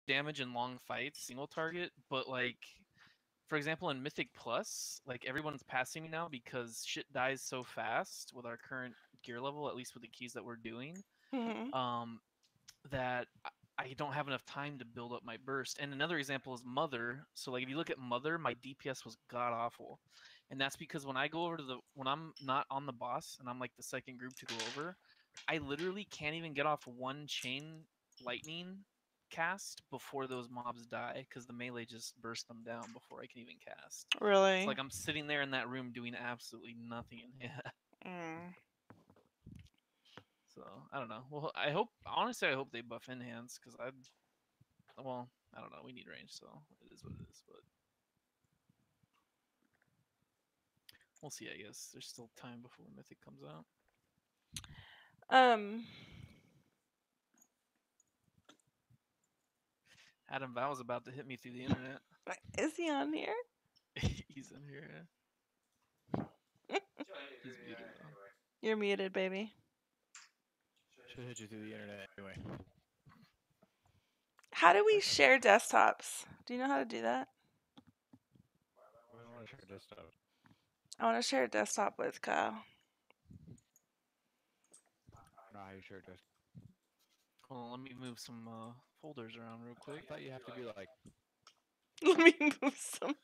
damage in long fights, single target, but like for example in Mythic Plus, like everyone's passing me now because shit dies so fast with our current gear level, at least with the keys that we're doing. Mhm. Um, that I don't have enough time to build up my burst. And another example is Mother. So like if you look at Mother, my DPS was god awful. And that's because when I go over to the when I'm not on the boss and I'm like the second group to go over, I literally can't even get off one chain lightning cast before those mobs die because the melee just bursts them down before I can even cast. It's Really? like I'm sitting there in that room doing absolutely nothing. Yeah. Mm. So I don't know. Well, I hope honestly I hope they buff enhance because well, I don't know. We need range, so it is what it is. But we'll see. I guess there's still time before Mythic comes out. Um. Adam Vow's about to hit me through the internet. Is he on here? He's in here. He's muted though. You're muted, baby. Should hit you through the internet anyway. How do we share desktops? Do you know how to do that? We don't want to share desktop. I want to share a desktop with Kyle. Not how you share desktop. Hold on, let me move some folders around real I quick. thought you have to be like. Let me move some.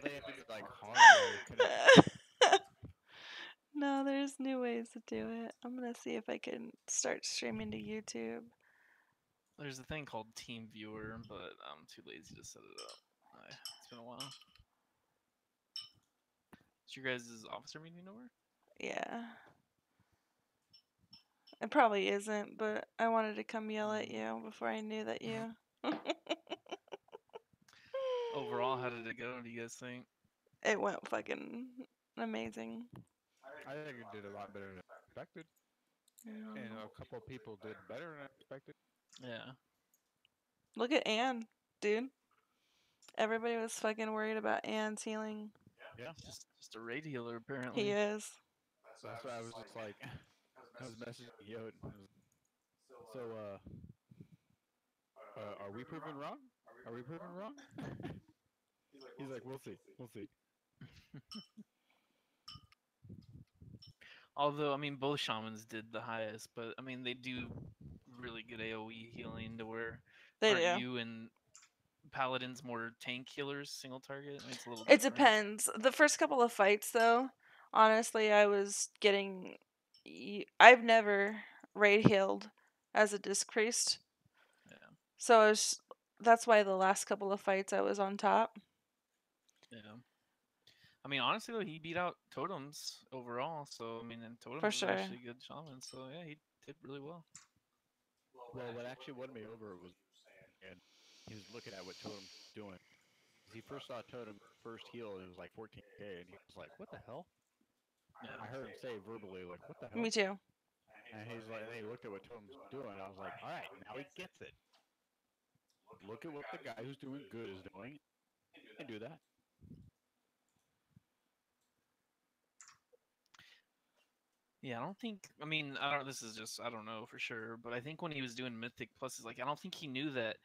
They have to be like hardware connected. No, there's new ways to do it. I'm gonna see if I can start streaming to YouTube. There's a thing called Team Viewer, but I'm too lazy to set it up. It's been a while. Is your guys' officer meeting over? Yeah. It probably isn't, but I wanted to come yell at you before I knew that you. Overall, how did it go? Do you guys think? It went fucking amazing. I think it did a lot better than expected, and a couple of people did better than expected. Yeah. Look at Anne, dude. Everybody was fucking worried about Anne's healing. Yeah. Just a raid healer apparently. He is. That's why I was just like, I was messaging Yo. So, are we proven wrong? Are we proven wrong? He's like, we'll see, we'll see. Although I mean, both shamans did the highest, but I mean they do really good AOE healing to where They aren't do. you and paladins more tank healers single target? I mean, it's a little It different. depends. The first couple of fights, though, honestly, I was getting. I've never raid healed as a disc priest, Yeah. so I was. That's why the last couple of fights I was on top. Yeah. I mean, honestly though, he beat out totems overall. So I mean, and For totems is sure. actually good shaman. So yeah, he did really well. Well, what actually won me over was saying, and he was looking at what Totem's doing. He first saw Totem first heal, and it was like 14k, and he was like, "What the hell?" Yeah. I heard him say verbally, like, "What the hell?" Me too. And he's like, and he looked at what Totem's doing. I was like, "All right, now he gets it. Look at what the guy who's doing good is doing, and do that." Yeah, I don't think. I mean, I don't. This is just. I don't know for sure, but I think when he was doing Mythic Plus, like I don't think he knew that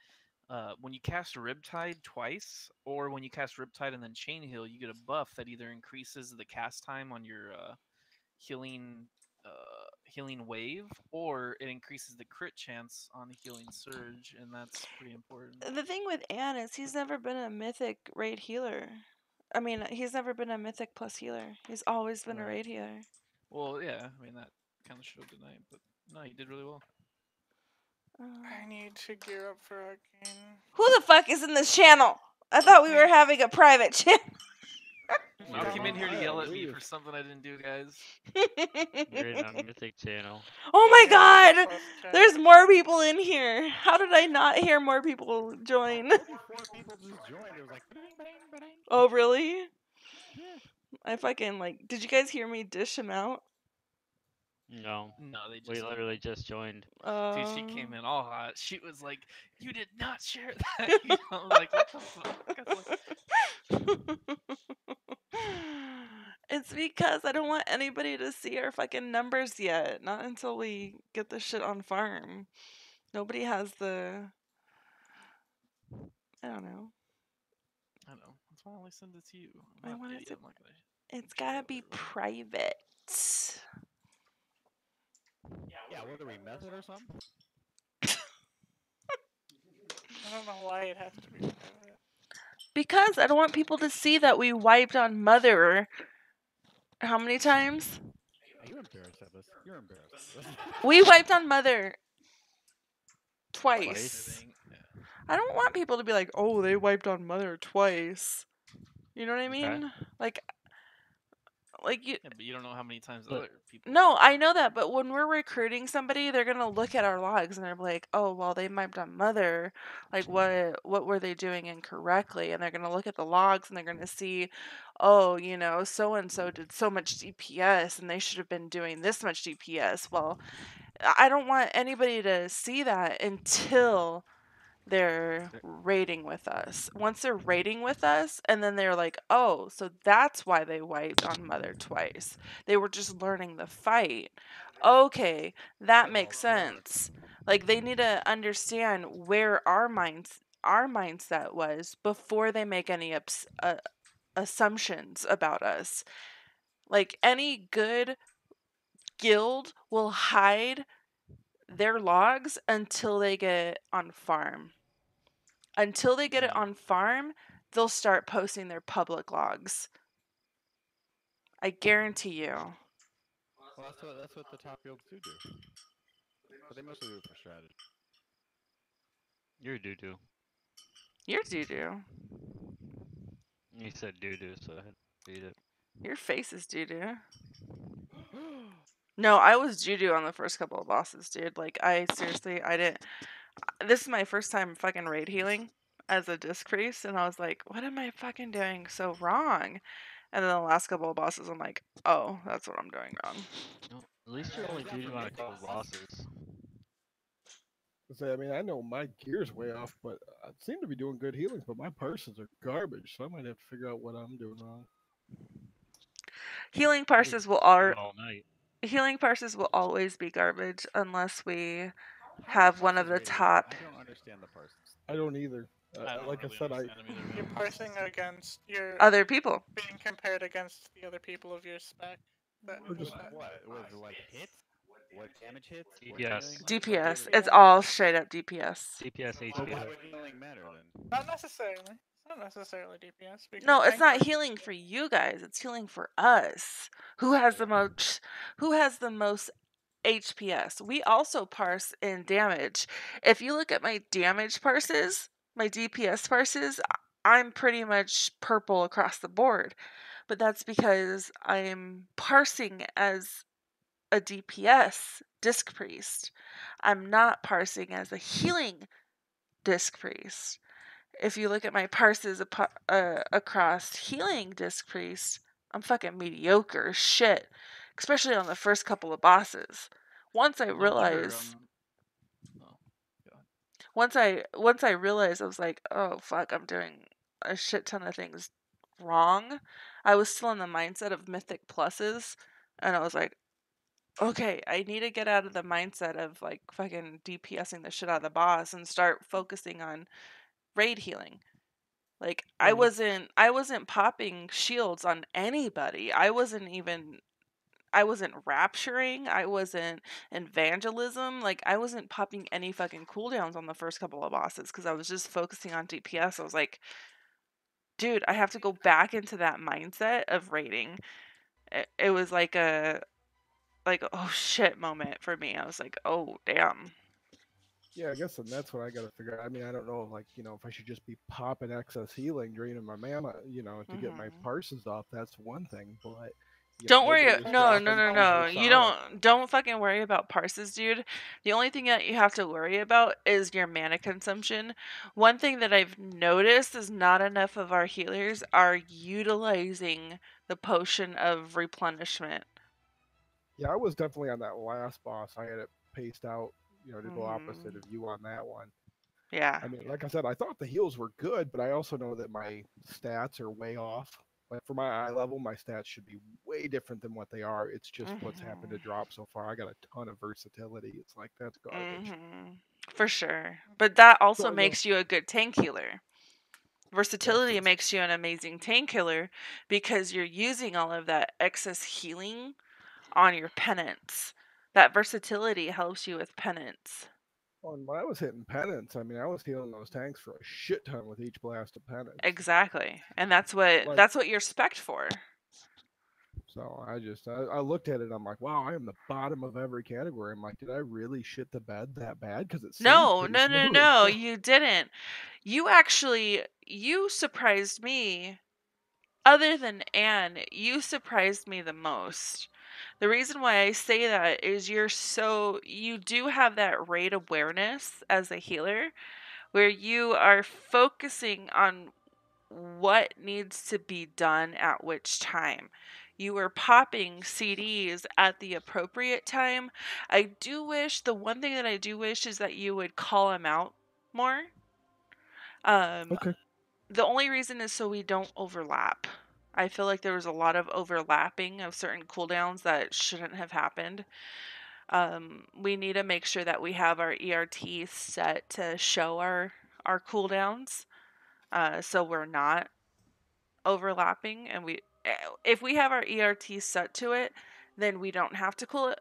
when you cast Riptide twice, or when you cast Riptide and then Chain Heal, you get a buff that either increases the cast time on your healing healing wave, or it increases the crit chance on the healing surge, and that's pretty important. The thing with Anne is he's never been a mythic raid healer. I mean, he's never been a mythic plus healer. He's always been a Right. raid healer. Well, yeah, I mean that kind of showed tonight, but no, he did really well. I need to gear up for Arcane. Who the fuck is in this channel? I thought we were having a private channel. I'll came in here to I yell at me agree for with- something I didn't do, guys. You're in a Mythic channel. Oh my Yeah, god! plus chat. There's more people in here. How did I not hear more people join? I told you 4 people just joined. It was like, bang, bang, bang. Oh, really? Yeah. I fucking like. Did you guys hear me dish him out? No, No, they just we literally just joined. Dude, she came in all hot. She was like, "You did not share that." You know, like what the fuck? It's because I don't want anybody to see our fucking numbers yet. Not until we get the shit on farm. Nobody has the I don't know. I know. That's why I only send it to you. I I'm not want an it idiot. to. I'm not gonna. It's share gotta it be with everybody. private. Yeah, what are we, method or something? I don't know why it has to be private. Because I don't want people to see that we wiped on Mother. How many times? Are you embarrassed of us? You're embarrassed of us. We wiped on Mother twice. Twice? Yeah. I don't want people to be like, oh, they wiped on Mother twice. You know what I Okay. mean? Like you. Yeah, but you don't know how many times But- other people. No, I know that, but when we're recruiting somebody, they're gonna look at our logs and they're like, "Oh, well, they wiped on Mother. Like, what were they doing incorrectly?" And they're gonna look at the logs and they're gonna see, "Oh, so and so did so much DPS, and they should have been doing this much DPS." Well, I don't want anybody to see that until they're raiding with us. Once they're raiding with us, and then they're like, oh, so that's why they wiped on Mother twice. They were just learning the fight. Okay, that makes sense. Like, they need to understand where our mindset was before they make any assumptions about us. Like, any good guild will hide their logs until they get on farm. Until they get it on farm, they'll start posting their public logs. I guarantee you. Well, that's what the top guilds do. But they mostly do it for strategy. You're doo-doo. You're doo-doo. You said doo-doo, so I had to read it. Your face is doo-doo. No, I was doo-doo on the first couple of bosses, dude. Like, I didn't. This is my first time fucking raid healing as a disc priest, and I was like, what am I fucking doing so wrong? And then the last couple of bosses, I'm like, oh, that's what I'm doing wrong. No, at least you're only doo-doo on a couple bosses. I mean, I know my gear's way off, but I seem to be doing good healings, but my parses are garbage, so I might have to figure out what I'm doing wrong. Healing parses will All night. Healing parses will always be garbage unless we have one of the top. I don't understand the parsons. I don't either. I don't Like really I said, understand them either. You're parsing against your Other people. being compared against the other people of your spec. Or just- What? Was it like hits? What damage hits? What DPS. healing? DPS. What It's all straight up DPS. DPS, So HP. why would healing matter then? Not necessarily. It's not necessarily DPS. Because No, it's not tank- healing for you guys. It's healing for us. Who has the most HPS? We also parse in damage. If you look at my damage parses, my DPS parses, I'm pretty much purple across the board. But that's because I'm parsing as a DPS disc priest. I'm not parsing as a healing disc priest. If you look at my parses across healing disc priest, I'm fucking mediocre as shit, especially on the first couple of bosses. Once I No wonder, realized, oh, God. once I realized, I was like, oh fuck, I'm doing a shit ton of things wrong. I was still in the mindset of mythic pluses, and I was like, okay, I need to get out of the mindset of like fucking DPSing the shit out of the boss and start focusing on raid healing. Like I wasn't popping shields on anybody. I wasn't rapturing. I wasn't evangelism. Like I wasn't popping any fucking cooldowns on the first couple of bosses because I was just focusing on DPS. I was like, dude, I have to go back into that mindset of raiding. It was like a oh shit moment for me. I was like, oh damn. Yeah, I guess, and that's what I got to figure out. I mean, I don't know, if I should just be popping excess healing, draining my mana, to get my parses off. That's one thing, but Don't worry. nobody was No. dropping 2 You solid. don't fucking worry about parses, dude. The only thing that you have to worry about is your mana consumption. One thing that I've noticed is not enough of our healers are utilizing the potion of replenishment. Yeah, I was definitely on that last boss. I had it paced out, to go opposite of you on that one. Yeah. I mean, like I said, I thought the heals were good, but I also know that my stats are way off. Like for my eye level, my stats should be way different than what they are. It's just what's happened to drop so far. I got a ton of versatility. It's like that's garbage. For sure. But that also So, makes you a good tank healer. Versatility makes you an amazing tank killer because you're using all of that excess healing on your penance. That versatility helps you with penance. Well, and when I was hitting penance, I mean, I was healing those tanks for a shit ton with each blast of penance. Exactly. And that's what you're spec'd for. So I looked at it. I'm like, wow, I am the bottom of every category. I'm like, did I really shit the bed that bad? Because it seemed No, pretty no, no, smooth. no, you didn't. You surprised me. Other than Anne, you surprised me the most. The reason why I say that is you do have that raid awareness as a healer where you are focusing on what needs to be done at which time. You were popping CDs at the appropriate time. The one thing that I do wish is that you would call them out more. Okay. The only reason is so we don't overlap. I feel like there was a lot of overlapping of certain cooldowns that shouldn't have happened. We need to make sure that we have our ERT set to show our cooldowns, so we're not overlapping. And if we have our ERT set to it, then we don't have to call it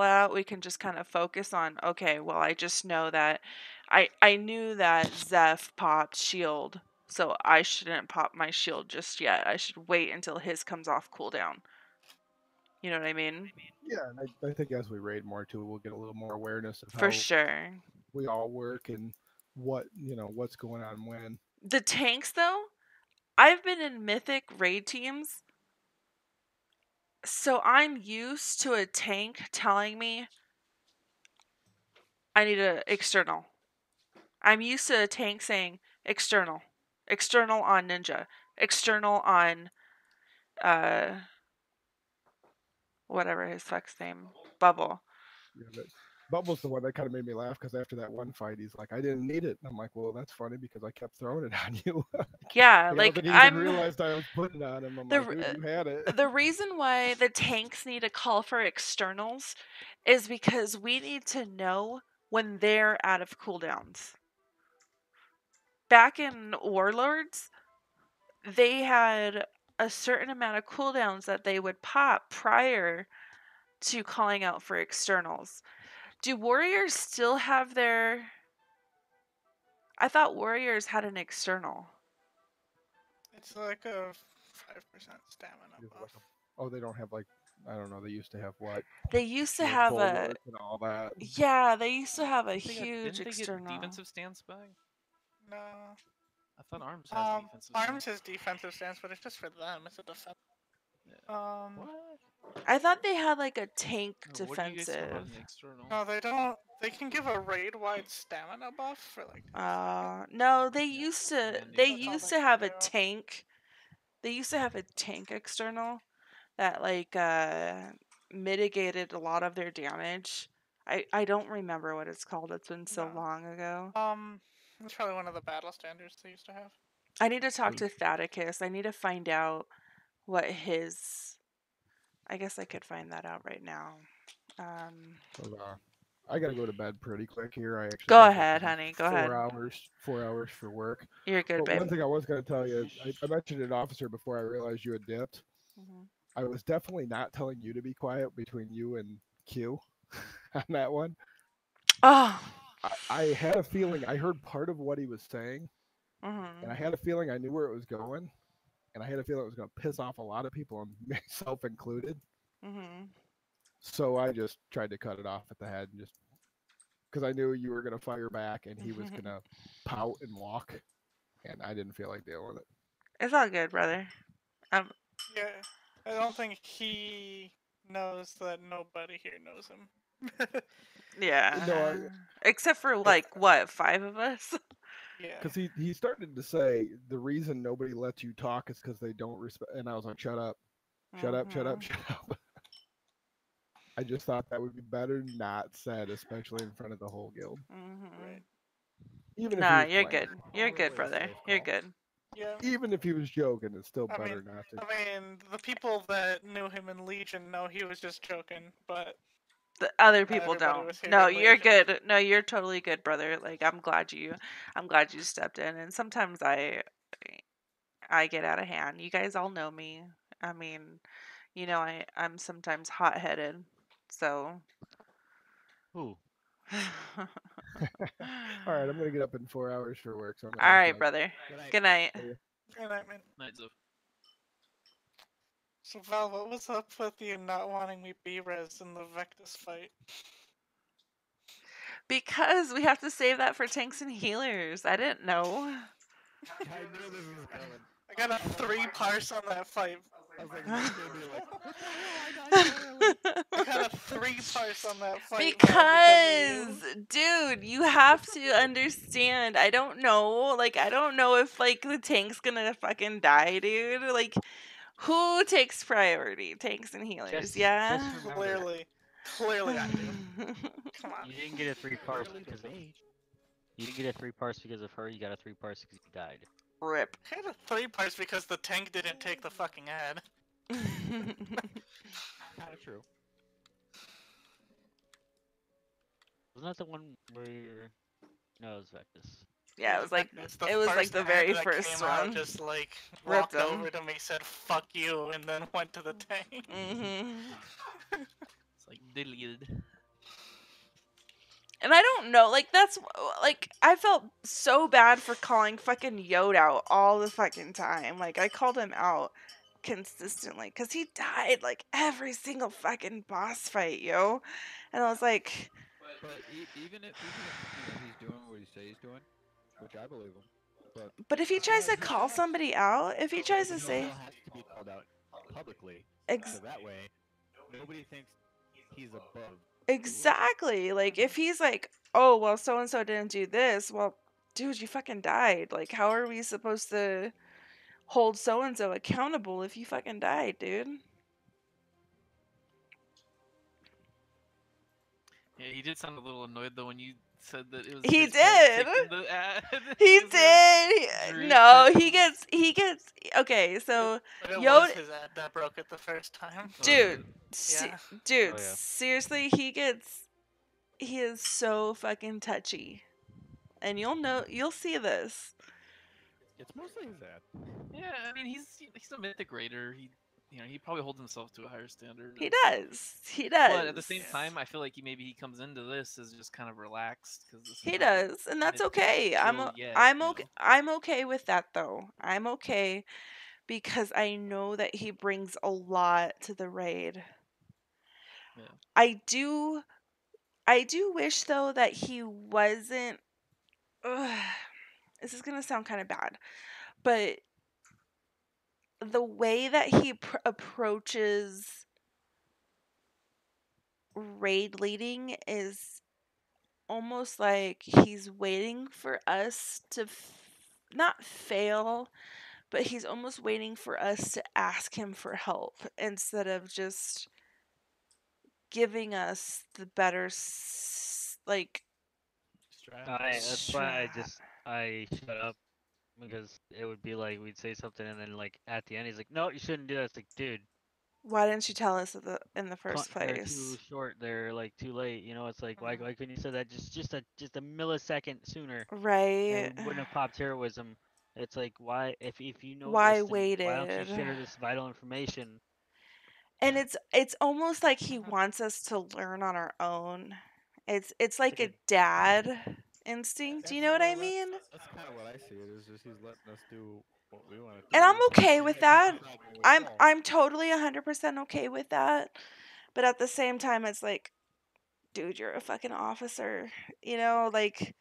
out. We can just kind of focus on, okay, well, I just know that I knew that Zeph popped shield, so I shouldn't pop my shield just yet. I should wait until his comes off cooldown. You know what I mean? Yeah, and I think as we raid more too, we'll get a little more awareness of For how sure. we all work and what's going on when. The tanks, though, I've been in Mythic raid teams, so I'm used to a tank telling me I need an external. I'm used to a tank saying external. External on Ninja. External on whatever his fuck's name. Bubble. Yeah, but Bubble's the one that kind of made me laugh because after that one fight, he's like, I didn't need it. And I'm like, well, that's funny because I kept throwing it on you. Yeah, I don't like think he even realized I was putting it on him. I'm like, dude, you had it. the reason why the tanks need to call for externals is because we need to know when they're out of cooldowns. Back in Warlords, they had a certain amount of cooldowns that they would pop prior to calling out for externals. Do Warriors still have their... I thought Warriors had an external. It's like a 5% stamina buff. Oh, they don't have I don't know. They used to have what? They used to Shield have a... bulwark and all that. Yeah, they used to have a Didn't they huge get external. defensive stance back? No. I thought Arms has defensive stance. Arms has defensive stance, but it's just for them. It's a defense. Yeah. What? I thought they had like a tank What do you guys know about defensive. an external? No, they don't. They can give a raid-wide stamina buff for like. No, they used to. They That's all used they to have a do. tank. They used to have a tank external that mitigated a lot of their damage. I don't remember what it's called. It's been so long ago. It's probably one of the battle standards they used to have. I need to talk to Thaddeus. I need to find out what his... I guess I could find that out right now. I gotta go to bed pretty quick here. I actually Go ahead, honey. Go ahead. 4 hours for work. You're good, babe. One thing I was gonna tell you, I mentioned an officer before I realized you had dipped. Mm-hmm. I was definitely not telling you to be quiet between you and Q on that one. Oh. I had a feeling I heard part of what he was saying, Mm-hmm. and I had a feeling I knew where it was going, and I had a feeling it was going to piss off a lot of people, and myself included. Mm-hmm. So I just tried to cut it off at the head, and just because I knew you were going to fire back, and he was going to pout and walk, and I didn't feel like dealing with it. It's all good, brother. Yeah, I don't think he knows that nobody here knows him. Yeah. No, except for like what, 5 of us? Yeah. Because he started to say the reason nobody lets you talk is because they don't respect. And I was like, shut up, shut up, shut up, shut up. I just thought that would be better not said, especially in front of the whole guild. Right. Even Nah, if you're good. You're good, brother. You're good. Yeah. Even if he was joking, it's still better not to. I mean, the people that knew him in Legion know he was just joking, but the other people don't. No, you're good. No, you're totally good, brother. Like I'm glad you stepped in. And sometimes I I get out of hand. You guys all know me. I mean, I'm sometimes hot-headed. So Ooh. All right, I'm gonna get up in 4 hours for work, so I'm All gonna right, knock out. brother. Good night. Good night. Good night, man. Nights of. So Val, what was up with you not wanting me B-res in the Vectus fight? Because we have to save that for tanks and healers. I didn't know. I knew this was coming. I got a 3 parse on that fight. I was like, Nick's gonna be like, what the hell? I died so early. I got a 3 parse on that fight. Because, dude, you have to understand. I don't know. Like, I don't know if, like, the tank's gonna fucking die, dude. Like, who takes priority? Tanks and healers, Just yeah? remember, Clearly I do. Come on. you didn't get a 3 parse Clearly because of mage. you didn't get a 3 parse because of her. You got a 3 parse because you died. Rip. I had a 3 parse because the tank didn't take the fucking ad. Kind of true. Wasn't that the one where you're... No, it was Vectus. Yeah, it was like It's the very ad that first came out, one. just like Ripped walked him. over to me, said "fuck you," and then went to the tank. It's like deleted. And I don't know, like, that's, like, I felt so bad for calling fucking Yod out all the fucking time. Like, I called him out consistently, because he died, like, every single fucking boss fight, yo. And I was like... But even if he's doing what he says he's doing, which I believe him, But if he tries to call somebody out, if he tries to he say... still has to be called out publicly, so that way nobody thinks he's above. Exactly. Like, if he's like, oh, well, so-and-so didn't do this, well, dude, you fucking died. Like, how are we supposed to hold so-and-so accountable if you fucking died, dude? Yeah, he did sound a little annoyed though when you said that it was He his fault did. taking the ad. He Because did. Drew's No, fault. he gets. Okay, so But it Yod, was his ad that broke it the first time. dude, Yeah. dude, Oh, yeah. seriously, he is so fucking touchy, and you'll see this. It's mostly his ad. Yeah, I mean he's a mythic raider. He probably holds himself to a higher standard. He and- does. He does. But at the same time, I feel like he comes into this as just kind of relaxed because He does, and that's okay. I'm okay. I'm okay with that though. I'm okay because I know that he brings a lot to the raid. Yeah. I do wish though that he wasn't. Ugh, this is gonna sound kind of bad, but the way that he approaches raid leading is almost like he's waiting for us to not fail, but he's almost waiting for us to ask him for help instead of just giving us the better like That's why I shut up, because it would be like we'd say something and then like at the end he's like, no, you shouldn't do that. It's like, dude, why didn't you tell us in the first they're place? too short. They're like too late. It's like why couldn't you say that just a millisecond sooner? Right. And we wouldn't have popped heroism. It's like why if you know Why this, then why don't you waited? share this vital information? And it's almost like he wants us to learn on our own. It's like a dad instinct. You know what I mean? That's kind of what I see it is. Just he's letting us do what we want to do. And I'm okay with that. I'm I'm totally 100% okay with that. But at the same time, it's like, dude, you're a fucking officer. Like,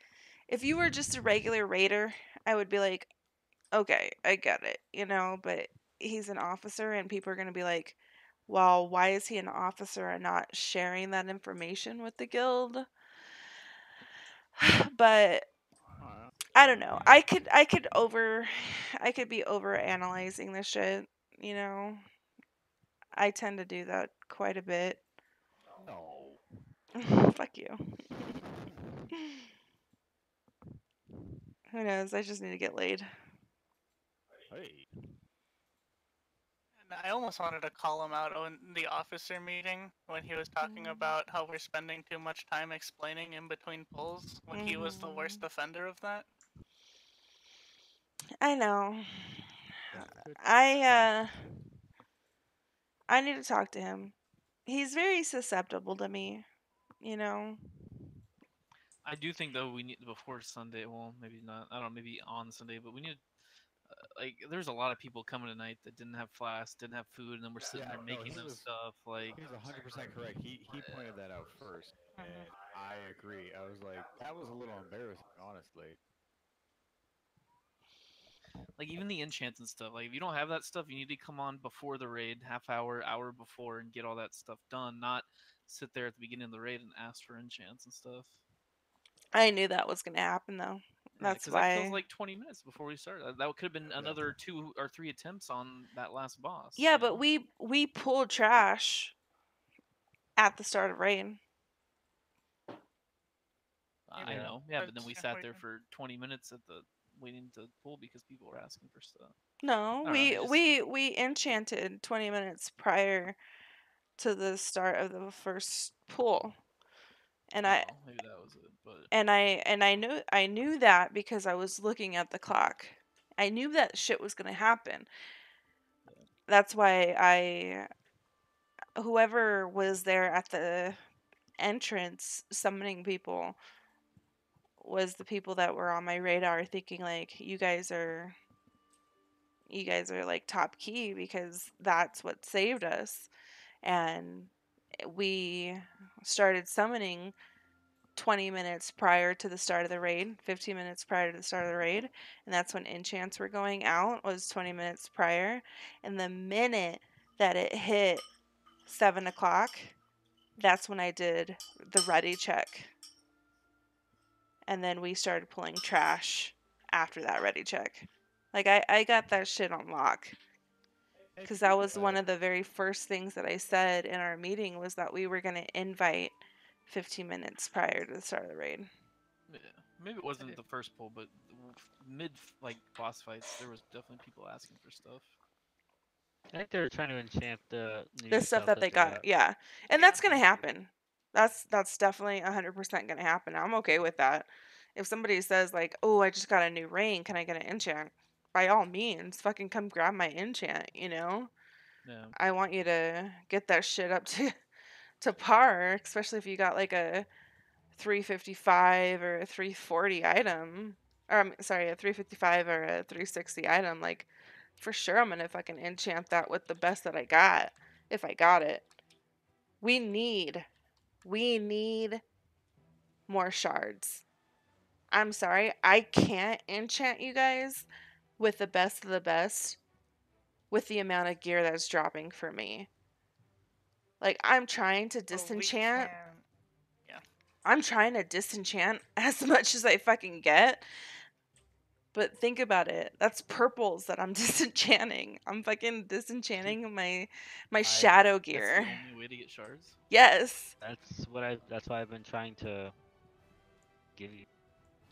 if you were just a regular raider, I would be like, okay, I get it, but he's an officer and people are going to be like, well, why is he an officer and not sharing that information with the guild? But I don't know. I could be over analyzing this shit, I tend to do that quite a bit. No. Fuck you. Who knows? I just need to get laid. Hey. And I almost wanted to call him out on the officer meeting when he was talking about how we're spending too much time explaining in between pulls when he was the worst offender of that. I know. I need to talk to him. He's very susceptible to me, you know. I do think though we need before Sunday. Well, maybe not. I don't know. Maybe on Sunday, but we need like there's a lot of people coming tonight that didn't have flasks, didn't have food, and then we're sitting there making them stuff. Like He was 100% correct. He pointed that out first, and I agree. I was like, that was a little embarrassing, honestly. like even the enchants and stuff. Like if you don't have that stuff, you need to come on before the raid, half hour before, and get all that stuff done. Not sit there at the beginning of the raid and ask for enchants and stuff. I knew that was gonna happen though. Yeah, That's because that kills why. like 20 minutes before we start. That could have been another 2 or 3 attempts on that last boss. Yeah, but we pulled trash at the start of rain. I know. Yeah, but then we sat there for 20 minutes at the waiting to pull because people were asking for stuff. No, we enchanted 20 minutes prior to the start of the first pull. And maybe that was it, but I knew that because I was looking at the clock. I knew that shit was going to happen. Yeah. That's why whoever was there at the entrance summoning people was the people that were on my radar thinking like you guys are like top key because that's what saved us. And we started summoning 20 minutes prior to the start of the raid, 15 minutes prior to the start of the raid, and that's when enchants were going out was 20 minutes prior. And the minute that it hit 7 o'clock, that's when I did the ready check. And then we started pulling trash after that ready check. Like I got that shit on lock. Because that was one of the very first things that I said in our meeting was that we were going to invite 15 minutes prior to the start of the raid. Yeah, maybe it wasn't the first pull, but mid like boss fights, there was definitely people asking for stuff. I think they were trying to enchant the stuff that they got. Yeah, and that's gonna happen. That's definitely 100% gonna happen. I'm okay with that. If somebody says like, "Oh, I just got a new ring, can I get an enchant?" By all means, fucking come grab my enchant. You know. Yeah. I want you to get that shit up to par, especially if you got like a 355 or a 340 item. Or I'm sorry, a 355 or a 360 item. Like, for sure, I'm gonna fucking enchant that with the best that I got, if I got it. We need more shards. I'm sorry, I can't enchant you guys with the best of the best with the amount of gear that's dropping for me. Like, I'm trying to disenchant. Yeah. I'm trying to disenchant as much as I fucking get. But think about it. That's purples that I'm disenchanting. I'm fucking disenchanting my shadow gear. That's the only way to get shards? Yes. That's why I've been trying to give you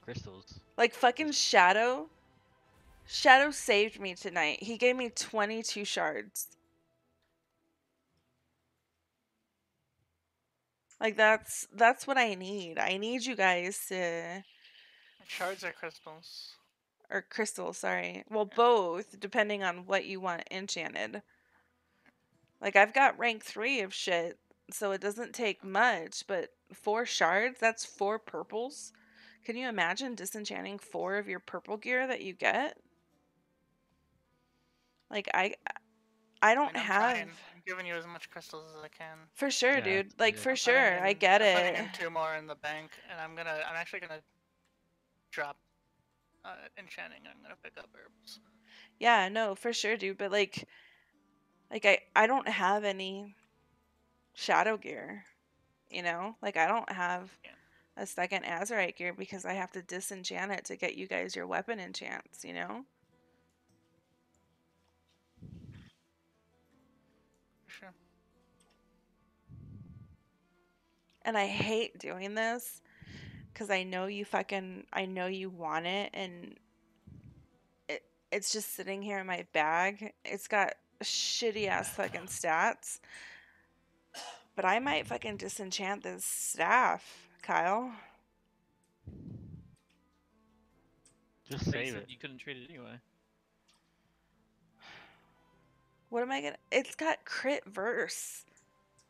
crystals. Like fucking Shadow. Shadow saved me tonight. He gave me 22 shards. Like that's what I need. I need you guys to Shards or crystals? or crystals, sorry. Well, both, depending on what you want enchanted. Like, I've got rank 3 of shit, so it doesn't take much, but 4 shards, that's 4 purples. Can you imagine disenchanting 4 of your purple gear that you get? Like, I don't have... I'm giving you as much crystals as I can. For sure, dude. Like, for sure, I get I'm it. putting in 2 more in the bank, and I'm actually gonna drop enchanting. I'm gonna pick up herbs. Yeah, no, for sure, dude. But like I don't have any shadow gear. You know? Like I don't have a second Azurite gear because I have to disenchant it to get you guys your weapon enchants, you know? Sure. And I hate doing this because I know you want it and it's just sitting here in my bag. It's got shitty ass fucking stats. But I might fucking disenchant this staff, Kyle. Just save it. You couldn't trade it anyway. What am I gonna? It's got crit verse.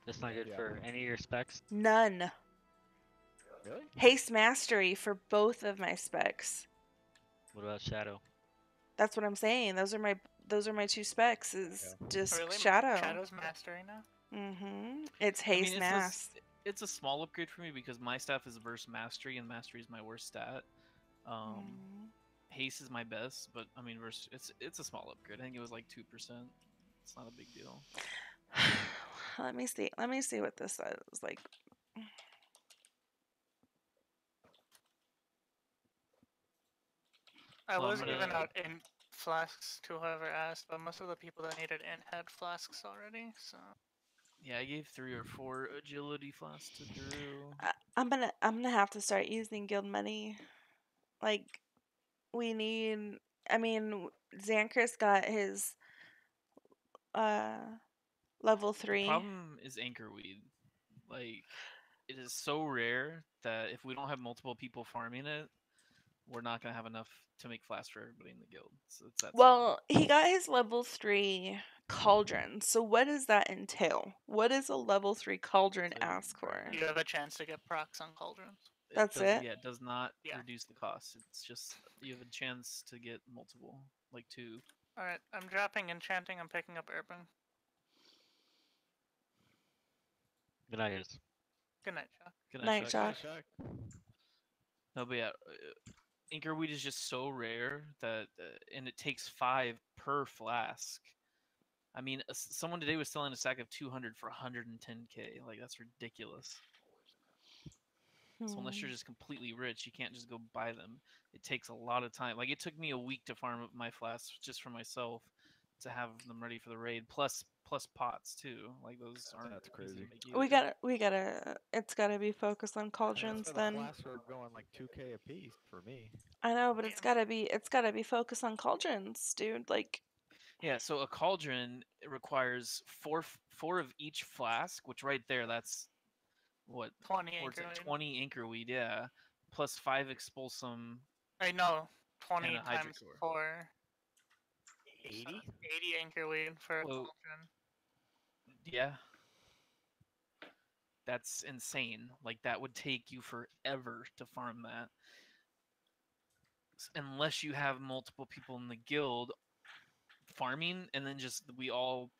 That's not good Yeah. for any of your specs. None. Really? Haste mastery for both of my specs. What about Shadow? That's what I'm saying. Those are my two specs. Is just Really? shadow. Shadow's mastery now? It's I mean, haste mass. it's a small upgrade for me because my staff is verse mastery, and mastery is my worst stat. Haste is my best, but I mean, verse it's a small upgrade. I think it was like 2%. It's not a big deal. Let me see. Let me see what this says. Like, I Well, I'm was gonna- giving out int flasks to whoever asked, but most of the people that needed int had flasks already, so. Yeah, I gave 3 or 4 agility flasks to Drew. I'm gonna have to start using guild money. Like, we need. I mean, Xanchris got his level The 3. problem is anchorweed. Like, it is so rare that if we don't have multiple people farming it, we're not gonna have enough to make flasks for everybody in the guild. So it's that simple. Well, he got his level 3 cauldron. So what does that entail? What does a level 3 cauldron It's a ask for? grinder. You have a chance to get procs on cauldrons. That's it? Yeah, it does not Yeah. reduce the cost. It's just you have a chance to get multiple, like 2. Alright, I'm dropping enchanting, I'm picking up urban. Good night, guys. Good night, Chuck. Good Night, Chuck. Chuck. No, but yeah, anchorweed is just so rare that, and it takes 5 per flask. I mean, someone today was selling a stack of 200 for 110k. Like, that's ridiculous. So unless you're just completely rich, you can't just go buy them. It takes a lot of time. Like, it took me a week to farm up my flasks just for myself to have them ready for the raid. Plus pots too. Like, those aren't That's easy to crazy. make We gotta. It's gotta be focused on cauldrons That's why then. the flasks are going like 2K a piece for me. I know, but it's gotta be focused on cauldrons, dude. Like, Yeah, so a cauldron requires four of each flask, which right there, that's what 20 towards anchor weed. 20 anchorweed, yeah, plus 5 expulsum. I know, 20 And a times hydrocore. 4. 80? 80 anchor weed for a Well, cauldron. Yeah, that's insane. Like, that would take you forever to farm that, unless you have multiple people in the guild farming, and then just we all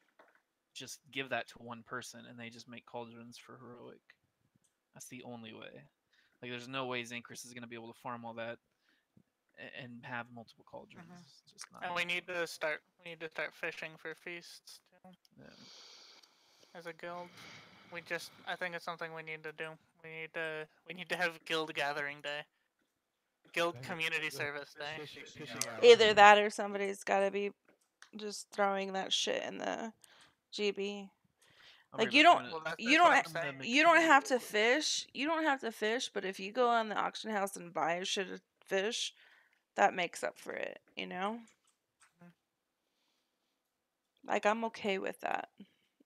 just give that to one person, and they just make cauldrons for heroic. That's the only way. Like, there's no way Xanchris is going to be able to farm all that and have multiple cauldrons. It's just not. And we need to start fishing for feasts too. Yeah. As a guild. I think it's something we need to do. We need to have guild gathering day. Guild community service day. either that or somebody's gotta be just throwing that shit in the GB. Like, you don't have to fish. You don't have to fish, but if you go on the auction house and buy a shit of fish, that makes up for it, you know? Like, I'm okay with that.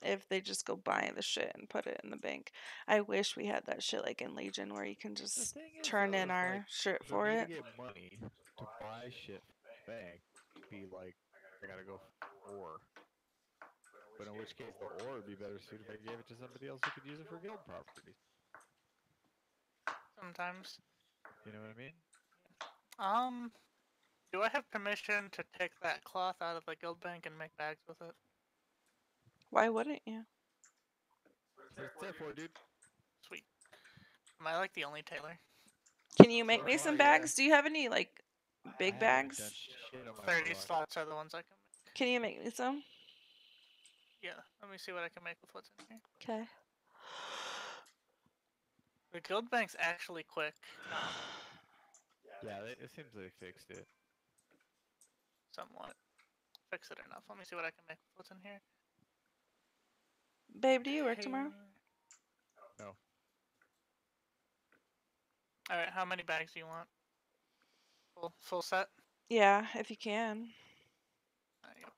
If they just go buy the shit and put it in the bank. I wish we had that shit like in Legion where you can just turn in our shit for me it. to get money to buy shit from the bank would be like, I gotta go for ore. But in which case, the ore would be better suited if I gave it to somebody else who could use it for guild properties. Sometimes. You know what I mean? Do I have permission to take that cloth out of the guild bank and make bags with it? Why wouldn't you? What's that for, dude? Sweet. Am I like the only tailor? Can you make So me far, some yeah. bags? Do you have any like big I haven't bags? done shit on my 30 blog. slots are the ones I can make. Can you make me some? Yeah, let me see what I can make with what's in here. Okay. The guild bank's actually quick. Yeah, it seems they fixed it. Somewhat. Fix it enough. Let me see what I can make with what's in here. Babe, do you work tomorrow? No. Alright, how many bags do you want? Full set? Yeah, if you can. There you go.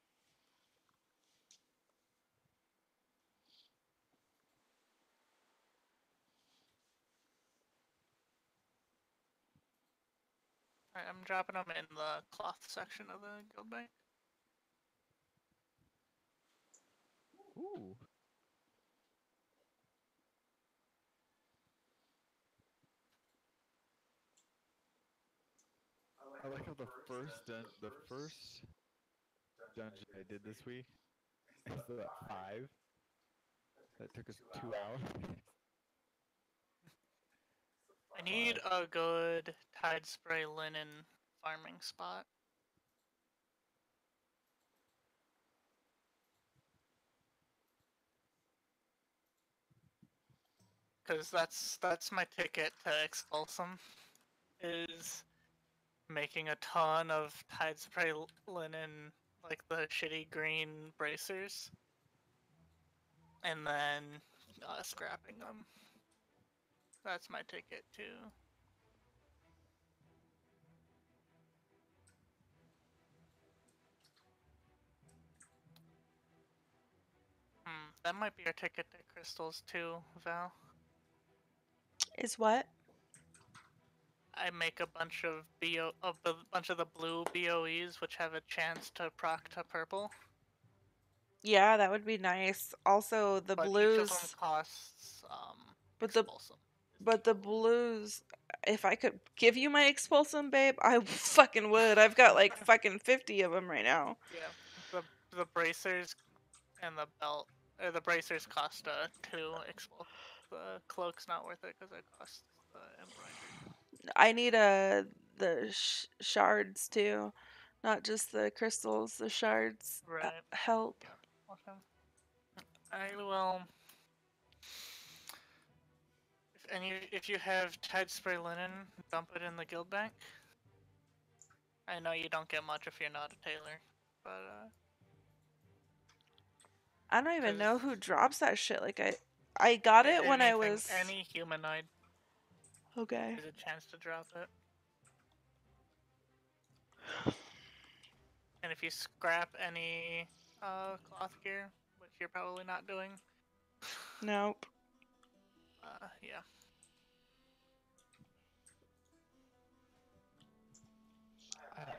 Alright, I'm dropping them in the cloth section of the guild bank. Ooh. I like how the first dungeon I did this week is the 5. That took us 2 hours. I need a good tide spray linen farming spot. Because that's my ticket to Expulsum, is making a ton of tide spray linen, like the shitty green bracers, and then scrapping them. That's my ticket too. That might be our ticket to crystals too, Val. Is what? I make a bunch of bunch of the blue BOEs, which have a chance to proc to purple. Yeah, that would be nice. Also, the But blues. each of them costs But the Expulsum. blues. If I could give you my expulsum, babe, I fucking would. I've got like fucking 50 of them right now. Yeah, the bracers and the belt, the bracers cost 2 expulsum. The cloak's not worth it because it costs embroidered. I need the shards too, not just the crystals. The shards Right. help. Yeah. Okay. I will. If you have tide spray linen, dump it in the guild bank. I know you don't get much if you're not a tailor, but I don't even know who drops that shit. Like I got it when I was any humanoid. Okay. There's a chance to drop it. And if you scrap any cloth gear, which you're probably not doing. Nope. Yeah.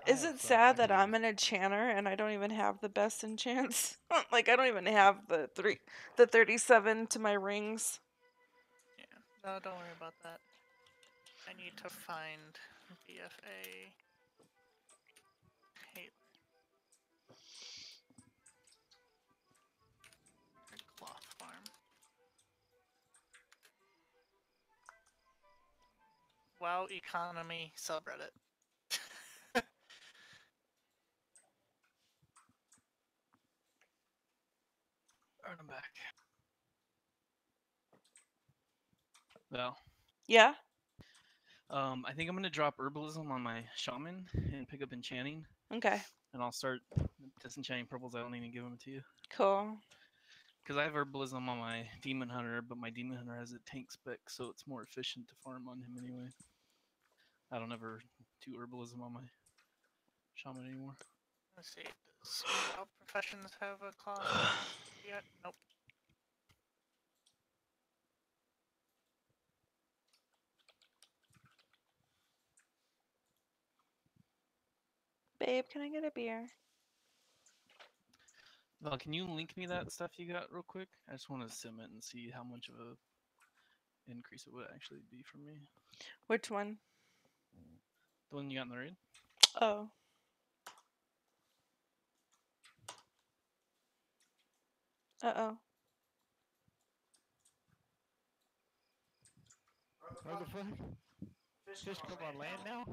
Is it sad that I'm an enchanter and I don't even have the best enchants? Like I don't even have the 37 to my rings. Yeah. No, don't worry about that. I need to find BFA tailor. Cloth farm. WoW economy subreddit. Alright, I'm back. Well. Yeah. I think I'm gonna drop herbalism on my shaman and pick up enchanting. Okay. And I'll start disenchanting purples. I don't even give them to you. Cool. Because I have herbalism on my demon hunter, but my demon hunter has a tank spec, so it's more efficient to farm on him anyway. I don't ever do herbalism on my shaman anymore. Let's see. Does WoW Professions have a cloth yet? Nope. Babe, can I get a beer? Well, can you link me that stuff you got real quick? I just want to sim it and see how much of a increase it would actually be for me. Which one? The one you got in the raid? Oh. Uh-oh. What the fuck? Fish come on land now?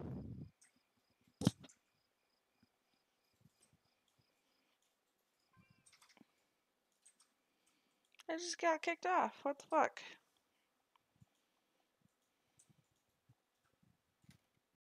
I just got kicked off. What the fuck?